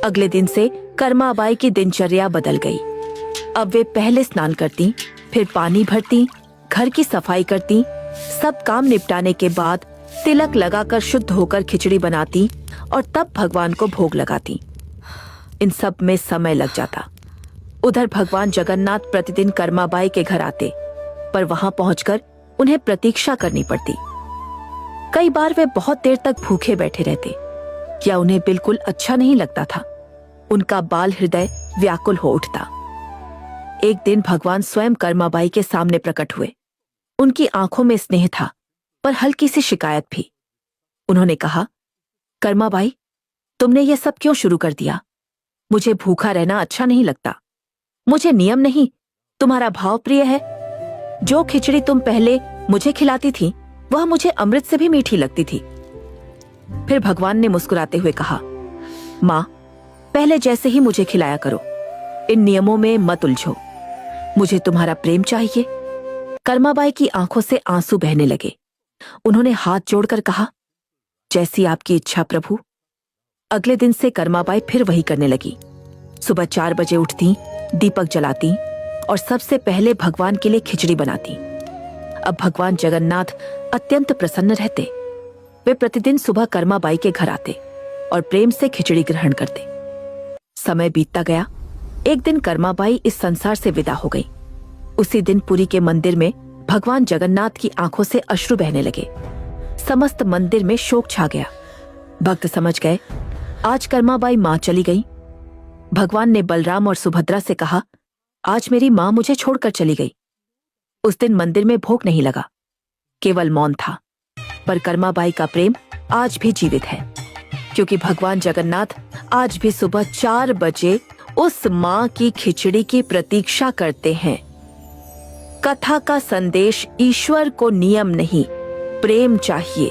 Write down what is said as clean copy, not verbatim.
अगले दिन से कर्माबाई की दिनचर्या बदल गई। अब वे पहले स्नान करती, फिर पानी भरती, घर की सफाई करती, सब काम निपटाने के बाद तिलक लगाकर शुद्ध होकर खिचड़ी बनाती और तब भगवान को भोग लगाती। इन सब में समय लग जाता। उधर भगवान जगन्नाथ प्रतिदिन कर्माबाई के घर आते, पर वहां पहुंचकर उन्हें प्रतीक्षा करनी पड़ती। कई बार वे बहुत देर तक भूखे बैठे रहते या उन्हें बिल्कुल अच्छा नहीं लगता था। उनका बाल हृदय व्याकुल हो उठता। एक दिन भगवान स्वयं कर्माबाई के सामने प्रकट हुए। उनकी आंखों में स्नेह था, पर हल्की सी शिकायत भी। उन्होंने कहा, कर्माबाई, तुमने ये सब क्यों शुरू कर दिया? मुझे भूखा रहना अच्छा नहीं लगता। मुझे नियम नहीं, तुम्हारा भाव प्रिय है। जो खिचड़ी तुम पहले मुझे खिलाती थी, वह मुझे अमृत से भी मीठी लगती थी। फिर भगवान ने मुस्कुराते हुए कहा, माँ, पहले जैसे ही मुझे खिलाया करो। इन नियमों में मत उलझो। मुझे तुम्हारा प्रेम चाहिए। कर्माबाई की आंखों से आंसू बहने लगे। उन्होंने हाथ जोड़कर कहा, जैसी आपकी इच्छा प्रभु। अगले दिन से कर्माबाई फिर वही करने लगी। सुबह 4 बजे उठती, दीपक जलाती और सबसे पहले भगवान के लिए खिचड़ी बनाती। अब भगवान जगन्नाथ अत्यंत प्रसन्न रहते। वे प्रतिदिन सुबह कर्माबाई के घर आते और प्रेम से खिचड़ी ग्रहण करते। समय बीतता गया। एक दिन कर्माबाई इस संसार से विदा हो गई। उसी दिन पुरी के मंदिर में भगवान जगन्नाथ की आंखों से अश्रु बहने लगे। समस्त मंदिर में शोक छा गया। भक्त समझ गए, आज कर्माबाई मां चली गई। भगवान ने बलराम और सुभद्रा से कहा, आज मेरी मां मुझे छोड़कर चली गई। उस दिन मंदिर में भोग नहीं लगा, केवल मौन था। पर कर्माबाई का प्रेम आज भी जीवित है, क्योंकि भगवान जगन्नाथ आज भी सुबह 4 बजे उस मां की खिचड़ी की प्रतीक्षा करते हैं। कथा का संदेश ईश्वर को नियम नहीं, प्रेम चाहिए।